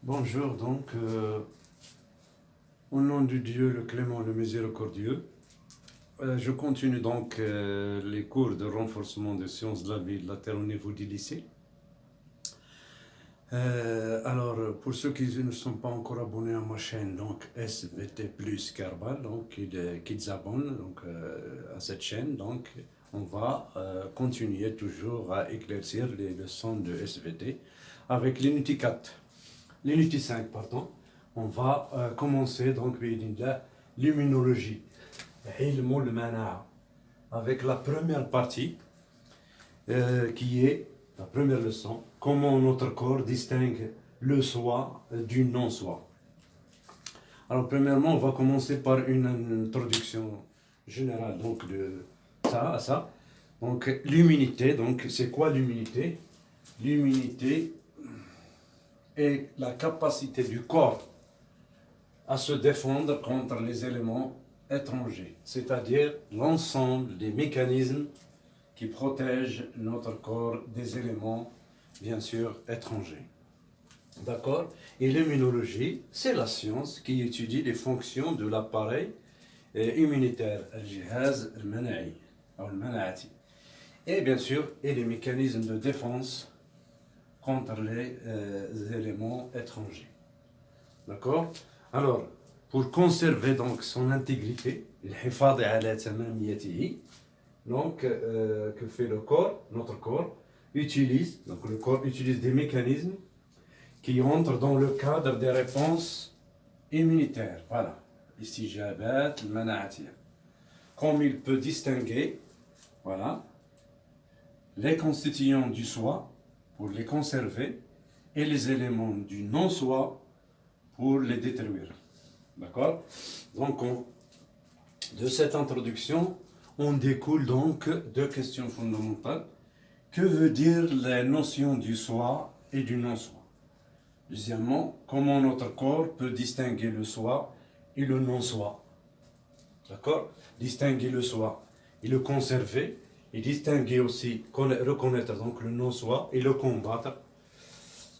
Bonjour, au nom de Dieu, le clément, le miséricordieux, je continue les cours de renforcement des sciences de la vie et de la terre au niveau du lycée. Pour ceux qui ne sont pas encore abonnés à ma chaîne, donc SVT plus Kerbal, qu'ils abonnent à cette chaîne, on va continuer toujours à éclaircir les leçons de SVT avec l'unité 4. L'unité 5, pardon, on va commencer l'immunologie, avec la première partie qui est la première leçon, comment notre corps distingue le soi du non-soi. Alors premièrement, on va commencer par une introduction générale de ça à ça. Donc l'immunité, c'est quoi l'immunité? L'immunité est la capacité du corps à se défendre contre les éléments étrangers, c'est-à-dire l'ensemble des mécanismes qui protègent notre corps des éléments, bien sûr, étrangers. D'accord? Et l'immunologie, c'est la science qui étudie les fonctions de l'appareil immunitaire, al-jihaz al-mana'i, ou al-mana'ati. Et bien sûr, et les mécanismes de défense contre les éléments étrangers. D'accord? Alors, pour conserver donc son intégrité, que fait le corps, notre corps, le corps utilise des mécanismes qui entrent dans le cadre des réponses immunitaires. Voilà. Istijabat al-mana'atiyya. Comme il peut distinguer, voilà, les constituants du soi pour les conserver et les éléments du non-soi pour les détruire. D'accord? De cette introduction, on découle donc deux questions fondamentales. Que veut dire la notion du soi et du non-soi? Deuxièmement, comment notre corps peut distinguer le soi et le non-soi? D'accord? Distinguer le soi et le conserver, et distinguer aussi, reconnaître le non-soi et le combattre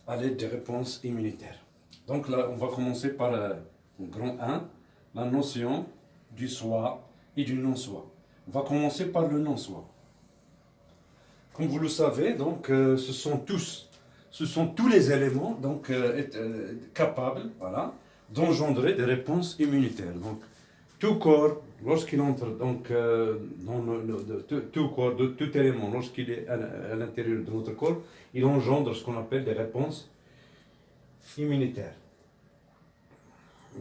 à l'aide des réponses immunitaires. Donc là, on va commencer par le grand 1, la notion du soi et du non-soi. On va commencer par le non-soi. Comme vous le savez, ce sont tous les éléments capables, voilà, d'engendrer des réponses immunitaires. Donc, tout corps, lorsqu'il entre tout élément, lorsqu'il est à l'intérieur de notre corps, il engendre ce qu'on appelle des réponses immunitaires.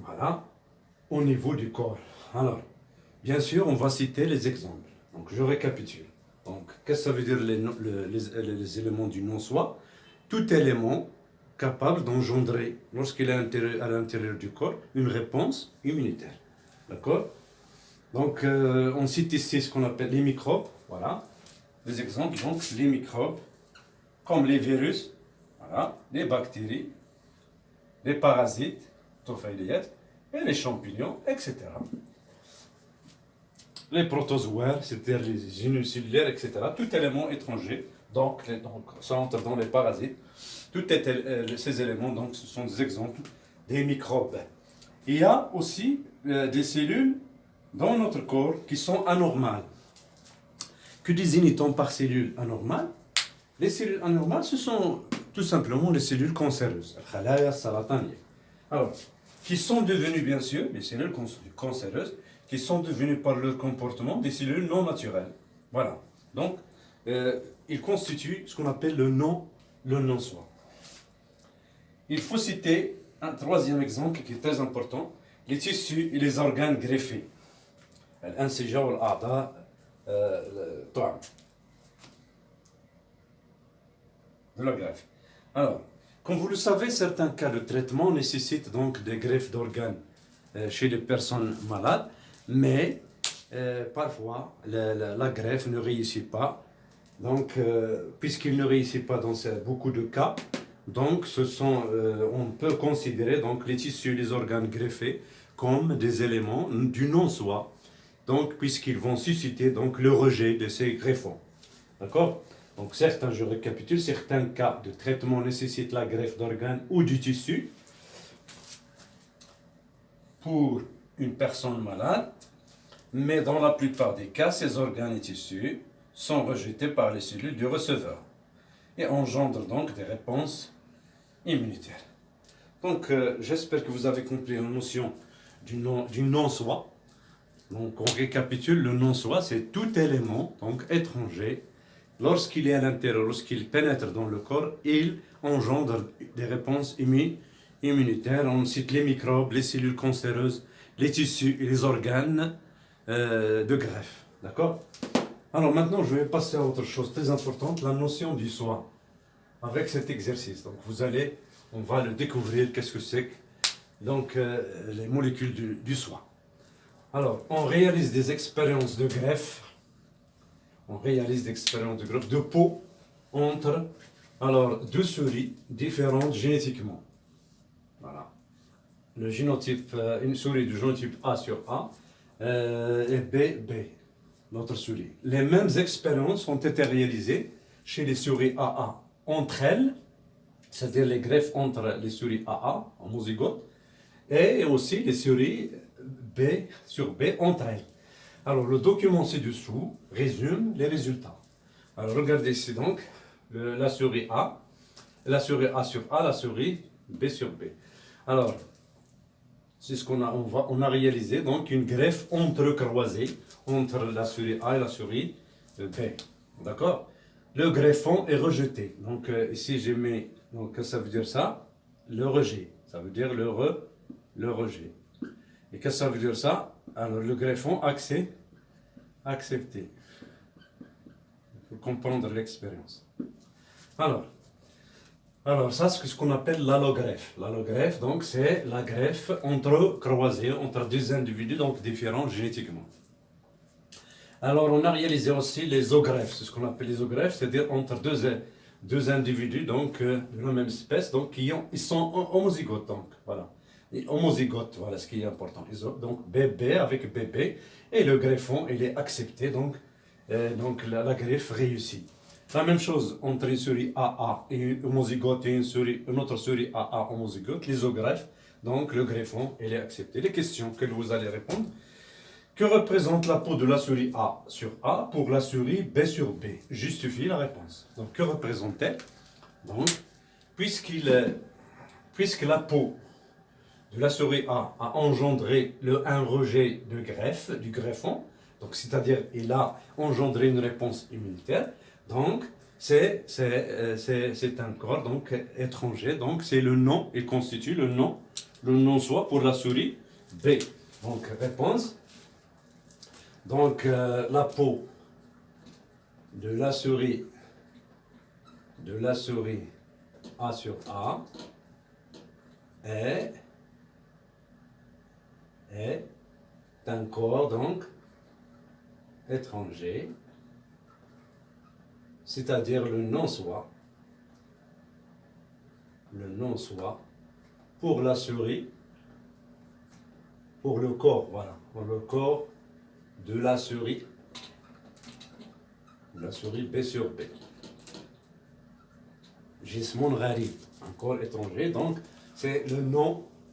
Voilà, au niveau du corps. Alors, bien sûr, on va citer les exemples. Donc, je récapitule. Donc, qu'est-ce que ça veut dire les éléments du non-soi? Tout élément capable d'engendrer, lorsqu'il est à l'intérieur du corps, une réponse immunitaire. D'accord? Donc, on cite ici ce qu'on appelle les microbes. Voilà. Des exemples, les microbes, comme les virus, voilà, les bactéries, les parasites, et les champignons, etc. Les protozoaires, c'est-à-dire les unicellulaires, etc. Tout élément étranger, ça entre dans les parasites. Ces éléments, ce sont des exemples des microbes. Il y a aussi des cellules dans notre corps qui sont anormales. Que désigne-t-on par cellules anormales? Les cellules anormales, ce sont tout simplement les cellules cancéreuses. Alors, qui sont devenues, bien sûr, les cellules cancéreuses, qui sont devenues par leur comportement des cellules non naturelles. Voilà. Donc, ils constituent ce qu'on appelle le non-soi. Il faut citer un troisième exemple qui est très important, les tissus et les organes greffés. الأنسجة والأعضاء الطعم. De la greffe. Alors, comme vous le savez, certains cas de traitement nécessitent donc des greffes d'organes chez les personnes malades, mais parfois la greffe ne réussit pas. Donc, puisqu'il ne réussit pas dans beaucoup de cas, on peut considérer les tissus et les organes greffés comme des éléments du non-soi, puisqu'ils vont susciter le rejet de ces greffons. D'accord? Donc je récapitule, certains cas de traitement nécessitent la greffe d'organes ou du tissu, pour une personne malade, mais dans la plupart des cas, ces organes et tissus sont rejetés par les cellules du receveur et engendrent donc des réponses immunitaires. Donc, j'espère que vous avez compris la notion du non-soi. Donc, on récapitule, le non-soi, c'est tout élément donc étranger. Lorsqu'il est à l'intérieur, lorsqu'il pénètre dans le corps, il engendre des réponses immunitaires. On cite les microbes, les cellules cancéreuses, les tissus et les organes de greffe. D'accord? Alors maintenant, je vais passer à autre chose très importante, la notion du soi, avec cet exercice. Donc on va le découvrir, qu'est-ce que c'est que donc, les molécules du soi. Alors, on réalise des expériences de greffe, de peau entre deux souris différentes génétiquement. Voilà. Le génotype, une souris du génotype A sur A et B, l'autre souris. Les mêmes expériences ont été réalisées chez les souris AA entre elles, c'est-à-dire les greffes entre les souris AA, homozygotes, et aussi les souris B sur B entre elles. Alors, le document ci-dessous résume les résultats. Alors, regardez ici donc la souris A sur A, la souris B sur B. Alors, c'est ce qu'on a, on a réalisé donc une greffe entrecroisée entre la souris A et la souris B. D'accord? Le greffon est rejeté. Donc, ici, je mets, donc, ça veut dire ça? Le rejet. Ça veut dire le rejet. Et qu'est-ce que ça veut dire ça? Alors, le greffon accepté. Il faut comprendre l'expérience. Alors ça, c'est ce qu'on appelle l'allogreffe. L'allogreffe, donc, c'est la greffe entrecroisée entre deux individus, donc différents génétiquement. Alors, on a réalisé aussi les ogreffes. C'est ce qu'on appelle les ogreffes, c'est-à-dire entre deux individus, donc, de la même espèce, donc, ils sont homozygotes, donc, voilà. Et homozygotes, voilà ce qui est important. Donc, bébé avec bébé, et le greffon, il est accepté, donc la greffe réussit. La même chose entre une souris AA et une homozygote et une autre souris AA homozygote, les ogreffes, donc le greffon, il est accepté. Les questions que vous allez répondre. Que représente la peau de la souris A sur A pour la souris B sur B? Justifie la réponse. Donc, que représente-t-elle? Donc, puisque la peau de la souris A engendré un rejet de greffe, du greffon, donc c'est-à-dire il a engendré une réponse immunitaire, donc c'est un corps donc étranger, donc c'est le nom, il constitue le non-soi pour la souris B. Donc réponse, donc la peau de la souris A sur A est un corps donc étranger, c'est-à-dire le non-soi pour la souris, pour le corps, voilà, pour le corps de la souris B sur B. Jismon gharib, un corps étranger, donc c'est le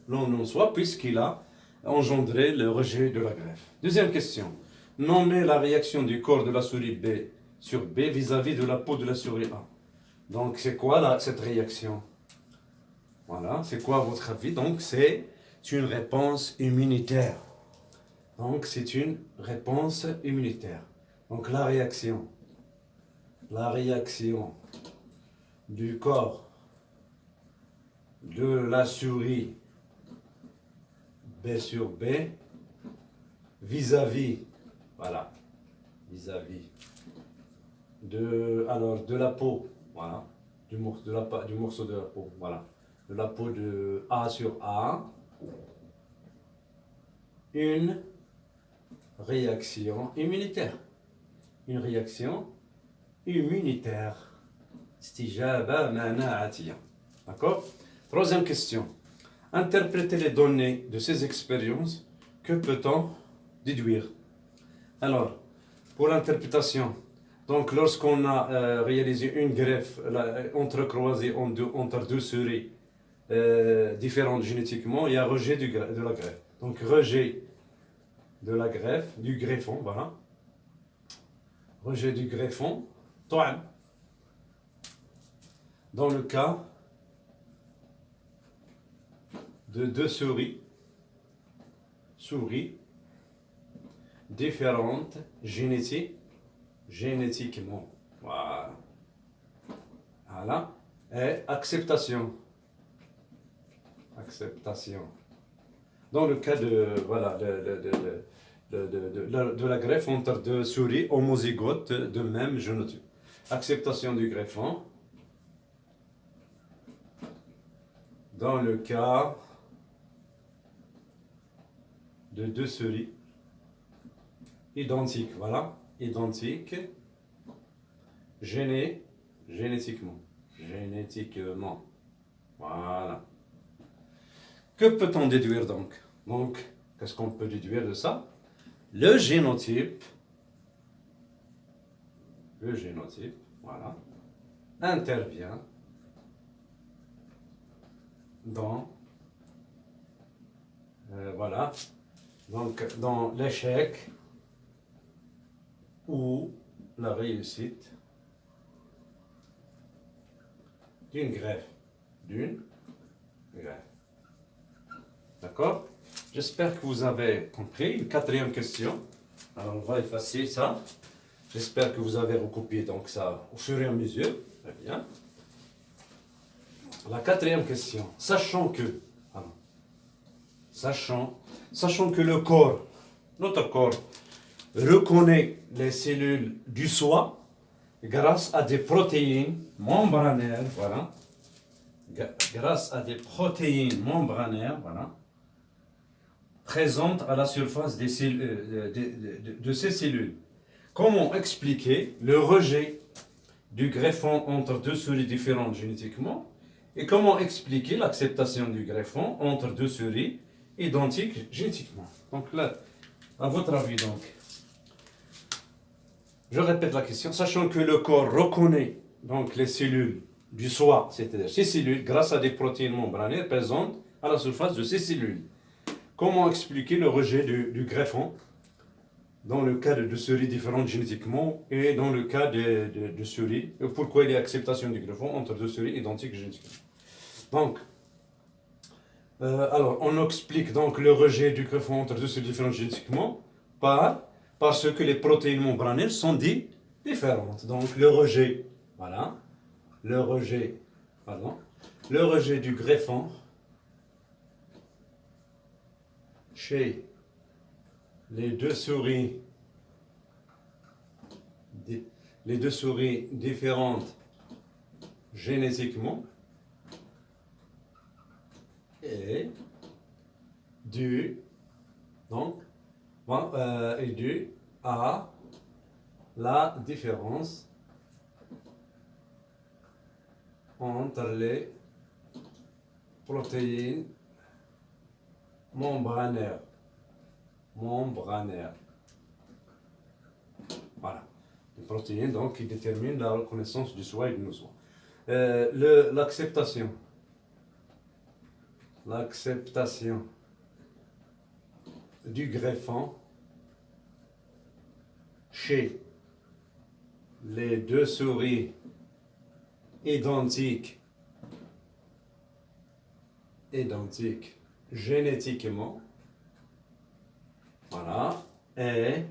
non-soi puisqu'il a engendré le rejet de la greffe. Deuxième question. Nommez la réaction du corps de la souris B sur B vis-à-vis de la peau de la souris A. Donc, c'est quoi cette réaction? Voilà, c'est quoi à votre avis? Donc, c'est une réponse immunitaire. Donc, c'est une réponse immunitaire. Donc, la réaction du corps de la souris B sur B vis-à-vis de la peau, voilà, du morceau de la peau, voilà, de la peau de A sur A, une réaction immunitaire. Istijaba mana'atiya. D'accord? Troisième question. Interpréter les données de ces expériences, que peut-on déduire? Alors, pour l'interprétation, donc lorsqu'on a réalisé une greffe entrecroisée entre deux souris différentes génétiquement, il y a rejet de la greffe. Donc rejet de la greffe, du greffon, voilà. Rejet du greffon, طعن. Dans le cas de deux souris différentes génétiquement. Voilà. Voilà. Et acceptation. Dans le cas de la greffe entre deux souris homozygotes de même génotype. Acceptation du greffon. Dans le cas de deux souris identiques, voilà, identiques, génétiquement, voilà. Que peut-on déduire donc? Donc, qu'est-ce qu'on peut déduire de ça? Le génotype, voilà, intervient dans, voilà, donc dans l'échec ou la réussite d'une greffe. D'accord? J'espère que vous avez compris. Une quatrième question. Alors on va effacer ça. J'espère que vous avez recopié donc ça au fur et à mesure. Très bien. La quatrième question. Sachant que le corps, notre corps, reconnaît les cellules du soi grâce à des protéines membranaires, voilà. Grâce à des protéines membranaires, voilà, présentes à la surface des cellules, de ces cellules. Comment expliquer le rejet du greffon entre deux souris différentes génétiquement et comment expliquer l'acceptation du greffon entre deux souris identiques génétiquement? Donc là, à votre avis donc, je répète la question, sachant que le corps reconnaît donc les cellules du soi, c'est-à-dire ces cellules, grâce à des protéines membranaires présentes à la surface de ces cellules. Comment expliquer le rejet du greffon dans le cas de deux souris différentes génétiquement et dans le cas de souris? Pourquoi il y a acceptation du greffon entre deux souris identiques génétiquement? Donc, alors, on explique donc le rejet du greffon entre deux souris différentes génétiquement parce que les protéines membranaires sont différentes. Donc, le rejet, voilà. Le rejet du greffon chez les deux souris différentes génétiquement est dû à la différence entre les protéines membranaires. Voilà. Les protéines donc qui déterminent la reconnaissance du soi et du non-soi. L'acceptation du greffon chez les deux souris identiques génétiquement, voilà, est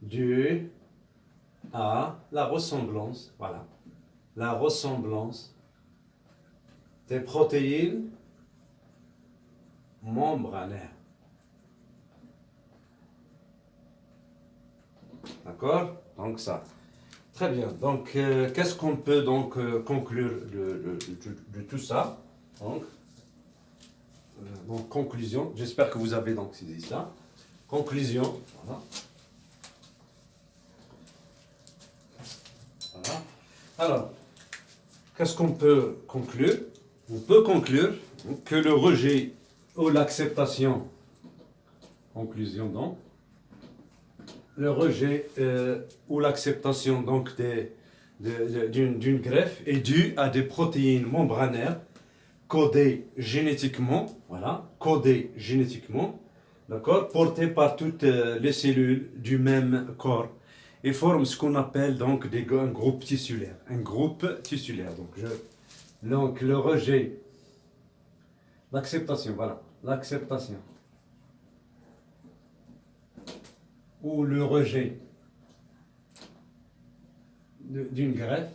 due à la ressemblance, voilà, la ressemblance des protéines membranaires. D'accord? Donc ça. Très bien. Donc, qu'est-ce qu'on peut donc conclure de tout ça? Donc, conclusion. J'espère que vous avez donc saisi ça. Conclusion. Voilà. Voilà. Alors, qu'est-ce qu'on peut conclure? On peut conclure que le rejet ou l'acceptation, conclusion donc, le rejet ou l'acceptation donc d'une greffe est due à des protéines membranaires codées génétiquement, voilà, codées génétiquement, d'accord, portés par toutes les cellules du même corps et forment ce qu'on appelle donc un groupe tissulaire. Un groupe tissulaire. Donc le rejet, l'acceptation, voilà, l'acceptation ou le rejet d'une greffe,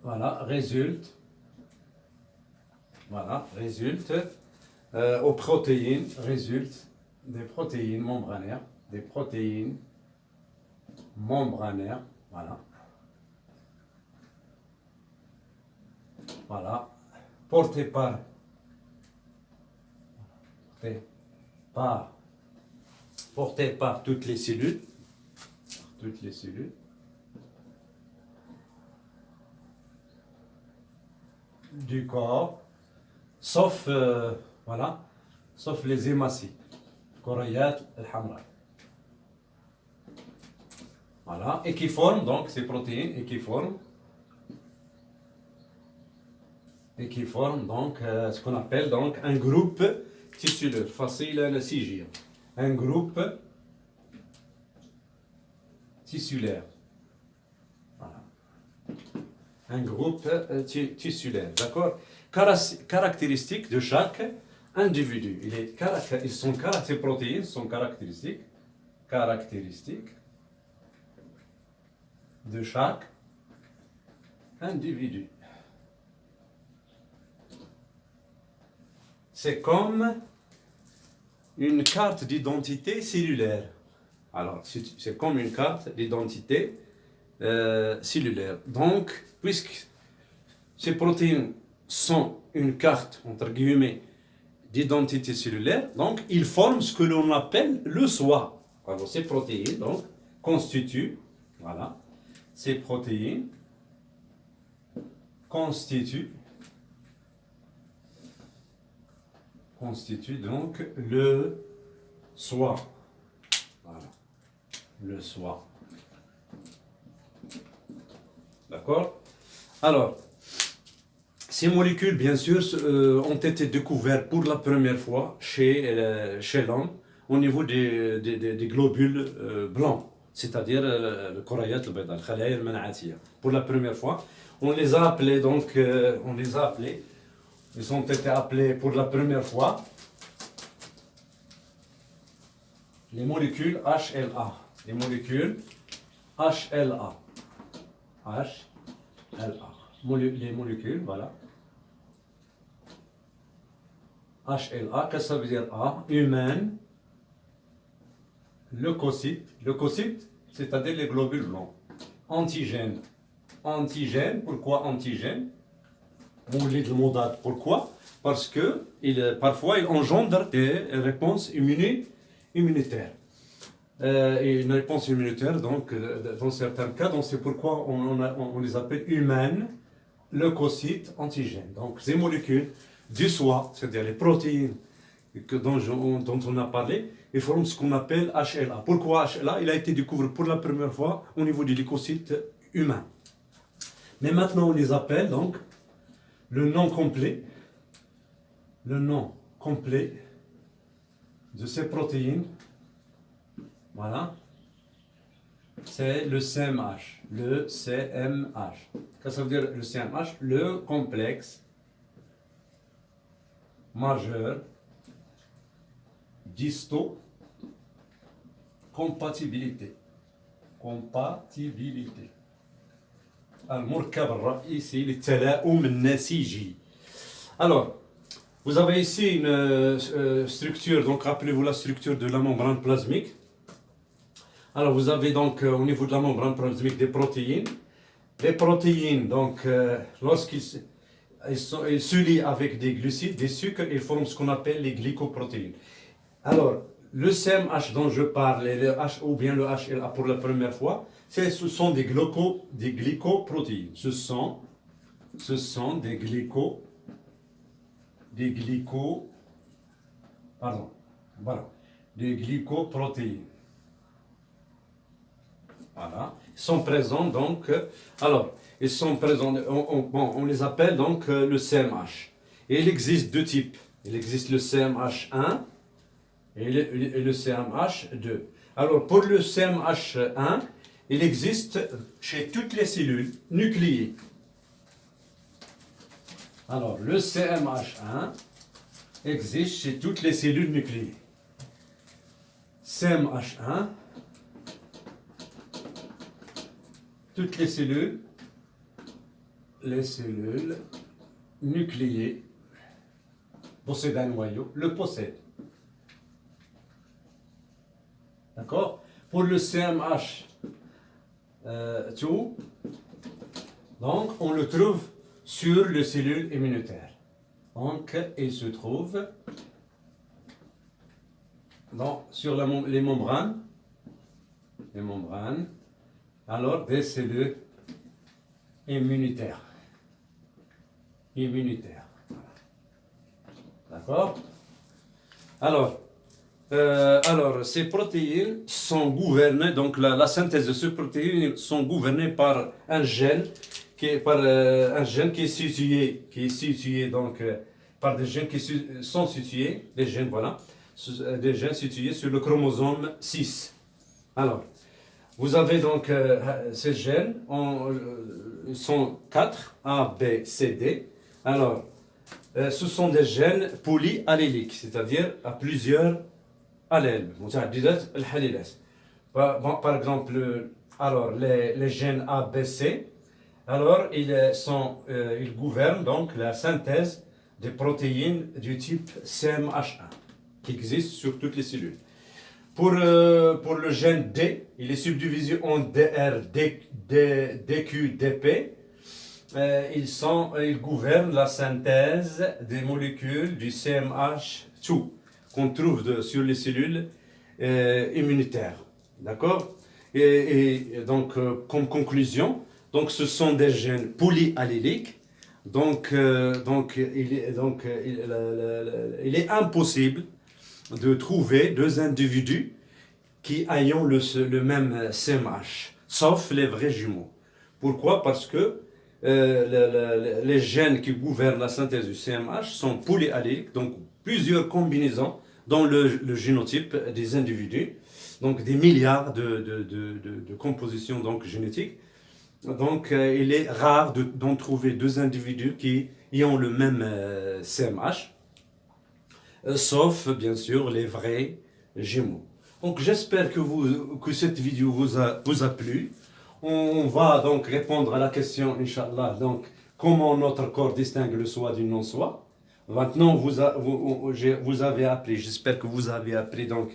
voilà, résulte aux protéines, résulte des protéines membranaires, voilà, voilà, portées par toutes les cellules, du corps, sauf sauf les hématies, كريات الحمراء. Voilà, et qui forment donc ces protéines et qui forment donc ce qu'on appelle donc un groupe tissulaire, facile نسيجية, un groupe tissulaire. Voilà. Un groupe tissulaire, d'accord? Caractéristique de chaque individu. Ces protéines sont caractéristiques de chaque individu. C'est comme une carte d'identité cellulaire. Alors, c'est comme une carte d'identité cellulaire. Donc, puisque ces protéines sont une carte, entre guillemets, d'identité cellulaire, donc ils forment ce que l'on appelle le soi. Alors, ces protéines, donc, constituent, voilà, ces protéines constituent donc le soi. Voilà, le soi. D'accord? Alors, ces molécules, bien sûr, ont été découvertes pour la première fois chez l'homme au niveau des globules blancs, c'est-à-dire le كريات البيضاء, الخلايا المناعية. Pour la première fois, on les a appelés donc, ils ont été appelés pour la première fois les molécules HLA. Les molécules HLA. Les molécules, voilà. HLA, qu'est-ce que ça veut dire A? Humaine, leucocyte. Leucocyte, c'est-à-dire les globules blancs. Antigène. Antigène, pourquoi antigène? Pourquoi? Parce que parfois il engendre des réponses immunitaires. Et une réponse immunitaire, donc, dans certains cas, donc c'est pourquoi on les appelle humaines, leucocytes, antigènes. Donc, ces molécules du soi, c'est-à-dire les protéines dont on a parlé, ils forment ce qu'on appelle HLA. Pourquoi HLA? Il a été découvert pour la première fois au niveau des leucocytes humains. Mais maintenant, on les appelle donc le nom complet de ces protéines, voilà, c'est le CMH. Le CMH. Qu'est-ce que ça veut dire le CMH? Le complexe majeur d'histocompatibilité. Compatibilité. المركب الرئيسي للتلاؤم النسيجي. Alors, vous avez ici une structure, donc rappelez-vous la structure de la membrane plasmique. Alors, vous avez donc au niveau de la membrane plasmique des protéines. Les protéines, donc, lorsqu'ils se lient avec des glucides, des sucres, ils forment ce qu'on appelle les glycoprotéines. Alors, le CMH dont je parle, et le H ou bien le HLA pour la première fois, ce sont des glycoprotéines. Ce sont des glycoprotéines. Voilà. Ils sont présents donc, on les appelle donc le CMH. Et il existe deux types. Il existe le CMH1 et le CMH2. Alors, pour le CMH1, il existe chez toutes les cellules nucléées. Alors, le CMH1 existe chez toutes les cellules nucléées. CMH1, toutes les cellules nucléées possèdent un noyau, le possèdent. D'accord? Pour le CMH2, donc on le trouve sur les cellules immunitaires. Donc il se trouve sur les membranes, alors des cellules immunitaires. D'accord? Alors, ces protéines sont gouvernées, donc la synthèse de ces protéines sont gouvernées par un gène qui est situé donc par des gènes qui sont situés, des gènes situés sur le chromosome 6. Alors, vous avez donc ces gènes, sont 4, A, B, C, D. Alors, ce sont des gènes polyalléliques, c'est-à-dire à plusieurs allèles. Par exemple, alors les gènes A, B, C, alors ils gouvernent donc la synthèse des protéines du type CMH1 qui existent sur toutes les cellules. Pour le gène D, il est subdivisé en DR, DQ, DP. Ils gouvernent la synthèse des molécules du CMH2 qu'on trouve sur les cellules immunitaires. D'accord? Et donc, comme conclusion, donc, ce sont des gènes polyalléliques. Donc, il est impossible de trouver deux individus qui ayant le même CMH, sauf les vrais jumeaux. Pourquoi? Parce que les gènes qui gouvernent la synthèse du CMH sont polyalléliques, donc plusieurs combinaisons dans le génotype des individus, donc des milliards de compositions donc, génétiques. Donc il est rare d'en trouver deux individus qui ont le même CMH, sauf bien sûr les vrais jumeaux. Donc j'espère que cette vidéo vous a plu. On va donc répondre à la question, Inch'Allah, donc comment notre corps distingue le soi du non-soi. Maintenant, vous avez appris, j'espère que vous avez appris donc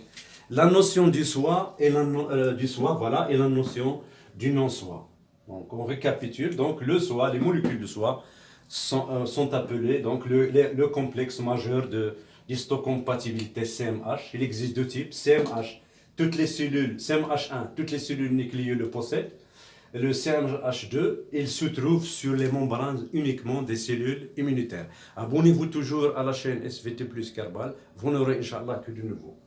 la notion du soi et la notion du non-soi. Donc on récapitule, donc le soi, les molécules de soi sont appelées donc le complexe majeur d'histocompatibilité CMH. Il existe deux types, CMH, CMH1, toutes les cellules nucléées le possèdent. Le CMH2, il se trouve sur les membranes uniquement des cellules immunitaires. Abonnez-vous toujours à la chaîne SVT plus Kerbal, vous n'aurez Inch'Allah que du nouveau.